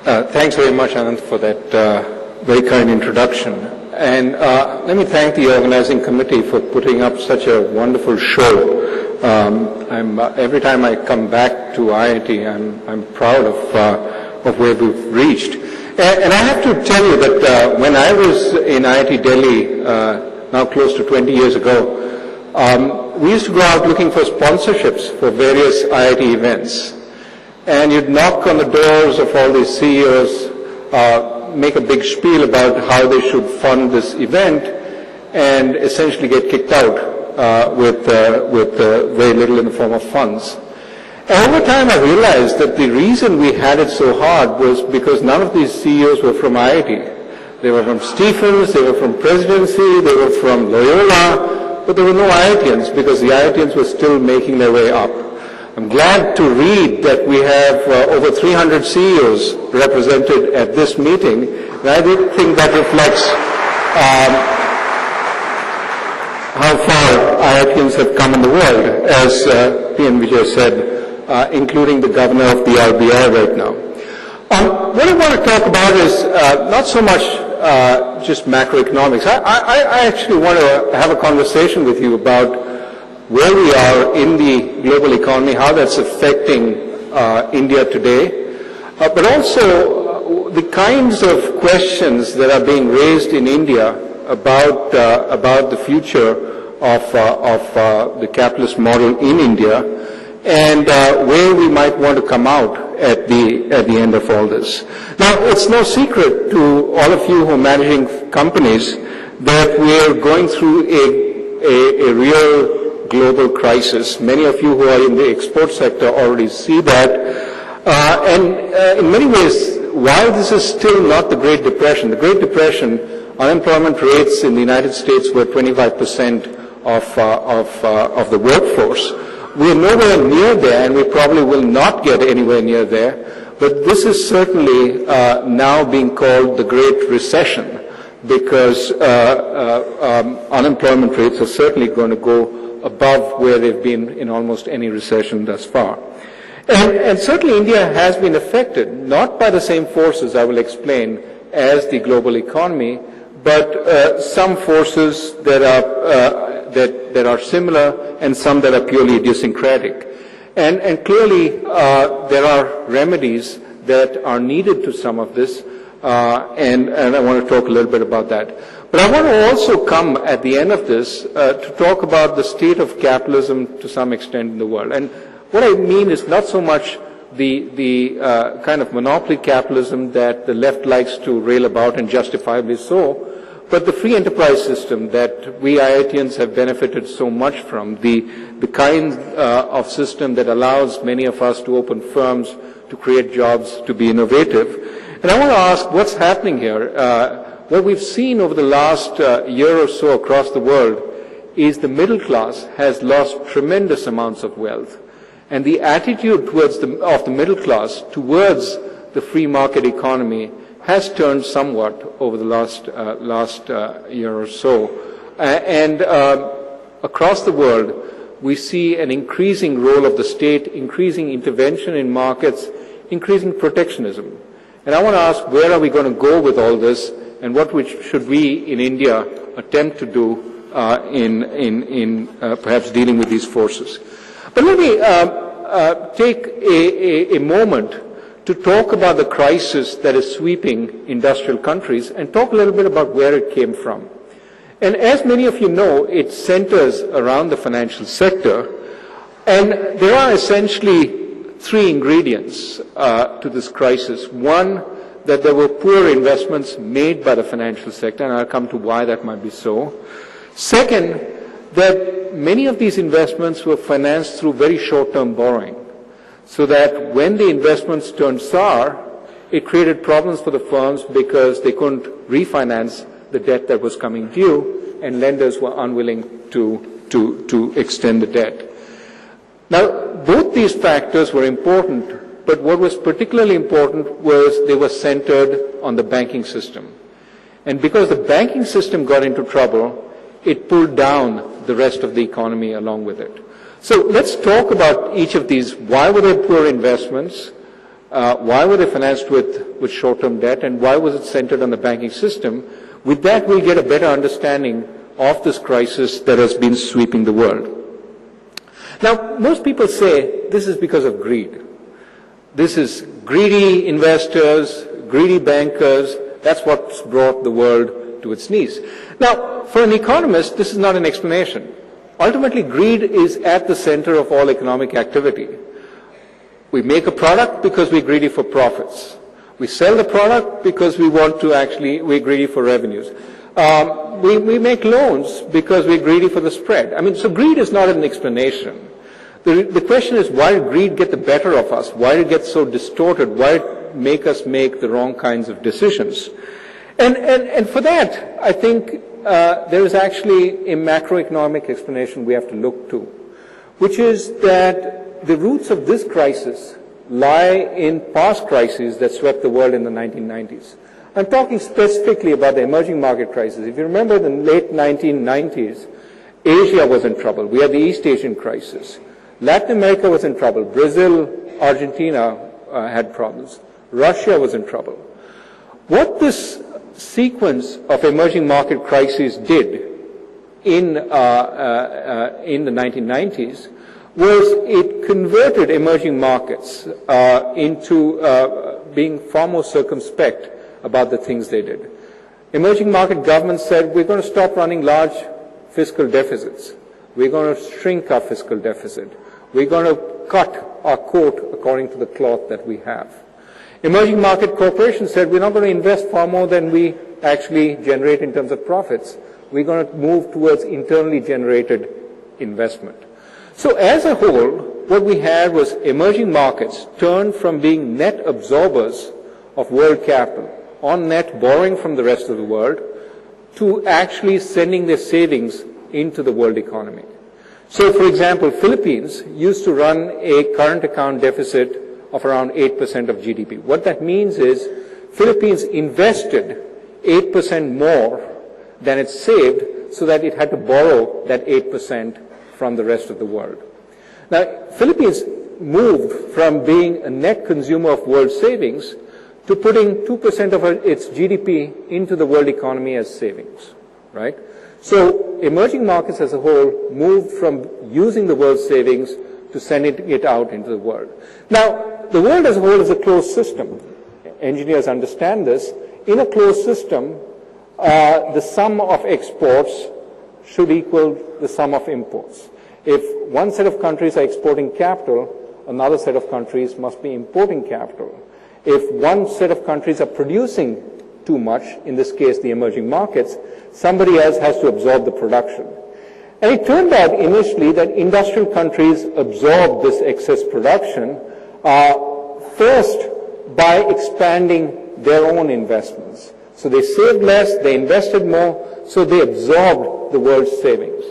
Thanks very much, Anand, for that very kind introduction. And let me thank the organizing committee for putting up such a wonderful show. Every time I come back to IIT, I'm proud of where we've reached. And I have to tell you that when I was in IIT Delhi, now close to 20 years ago, we used to go out looking for sponsorships for various IIT events. And you'd knock on the doors of all these CEOs, make a big spiel about how they should fund this event, and essentially get kicked out with very little in the form of funds. And over time I realized that the reason we had it so hard was because none of these CEOs were from IIT. They were from Stephens, they were from Presidency, they were from Loyola, but there were no IITians because the IITians were still making their way up. I'm glad to read that we have over 300 CEOs represented at this meeting, and I do think that reflects how far IITians have come in the world, as P.N. Vijay said, including the governor of the RBI right now. What I want to talk about is not so much just macroeconomics. I actually want to have a conversation with you about where we are in the global economy, how that's affecting India today, but also the kinds of questions that are being raised in India about the future of the capitalist model in India, and where we might want to come out at the end of all this. Now, it's no secret to all of you who are managing companies that we are going through a real global crisis. Many of you who are in the export sector already see that. And in many ways, while this is still not the Great Depression, unemployment rates in the United States were 25% of the workforce. We are nowhere near there, and we probably will not get anywhere near there. But this is certainly now being called the Great Recession, because unemployment rates are certainly going to go above where they've been in almost any recession thus far. And certainly India has been affected, not by the same forces I will explain as the global economy, but some forces that are similar and some that are purely idiosyncratic. And clearly there are remedies that are needed to some of this, and I want to talk a little bit about that. But I want to also come at the end of this to talk about the state of capitalism to some extent in the world. And what I mean is not so much the kind of monopoly capitalism that the left likes to rail about, and justifiably so, but the free enterprise system that we IITians have benefited so much from, the kind of system that allows many of us to open firms, to create jobs, to be innovative. And I want to ask, what's happening here? What we've seen over the last year or so across the world is the middle class has lost tremendous amounts of wealth. And the attitude of the middle class towards the free market economy has turned somewhat over the last year or so. And across the world, we see an increasing role of the state, increasing intervention in markets, increasing protectionism. And I want to ask, where are we going to go with all this, and what should we in India attempt to do in perhaps dealing with these forces? But let me take a moment to talk about the crisis that is sweeping industrial countries and talk a little bit about where it came from. And as many of you know, it centers around the financial sector, and there are essentially three ingredients to this crisis. One, that there were poor investments made by the financial sector, and I'll come to why that might be so. Second, that many of these investments were financed through very short-term borrowing, so that when the investments turned sour, it created problems for the firms because they couldn't refinance the debt that was coming due, and lenders were unwilling to extend the debt. Now, both these factors were important, but what was particularly important was they were centered on the banking system. And because the banking system got into trouble, it pulled down the rest of the economy along with it. So let's talk about each of these. Why were there poor investments? Why were they financed with short-term debt, and why was it centered on the banking system? With that, we'll get a better understanding of this crisis that has been sweeping the world. Now, most people say this is because of greed. This is greedy investors, greedy bankers. That's what's brought the world to its knees. Now, for an economist, this is not an explanation. Ultimately, greed is at the center of all economic activity. We make a product because we're greedy for profits. We sell the product because we're greedy for revenues. We make loans because we're greedy for the spread. I mean, so greed is not an explanation. The question is, why did greed get the better of us? Why did it get so distorted? Why did it make us make the wrong kinds of decisions? And for that, I think there is actually a macroeconomic explanation we have to look to, which is that the roots of this crisis lie in past crises that swept the world in the 1990s. I'm talking specifically about the emerging market crisis. If you remember the late 1990s, Asia was in trouble. We had the East Asian crisis. Latin America was in trouble. Brazil, Argentina had problems. Russia was in trouble. What this sequence of emerging market crises did in the 1990s was it converted emerging markets into being far more circumspect about the things they did. Emerging market governments said, we're going to stop running large fiscal deficits. We're going to shrink our fiscal deficit. We're going to cut our coat according to the cloth that we have. Emerging market corporations said, we're not going to invest far more than we actually generate in terms of profits. We're going to move towards internally generated investment. So as a whole, what we had was emerging markets turned from being net absorbers of world capital, on net borrowing from the rest of the world, to actually sending their savings into the world economy. So, for example, Philippines used to run a current account deficit of around 8% of GDP. What that means is Philippines invested 8% more than it saved, so that it had to borrow that 8% from the rest of the world. Now, Philippines moved from being a net consumer of world savings to putting 2% of its GDP into the world economy as savings, right? So emerging markets as a whole moved from using the world's savings to sending it out into the world. Now, the world as a whole is a closed system. Engineers understand this. In a closed system, the sum of exports should equal the sum of imports. If one set of countries are exporting capital, another set of countries must be importing capital. If one set of countries are producing too much, in this case the emerging markets, somebody else has to absorb the production. And it turned out initially that industrial countries absorbed this excess production first by expanding their own investments. So they saved less, they invested more, so they absorbed the world's savings.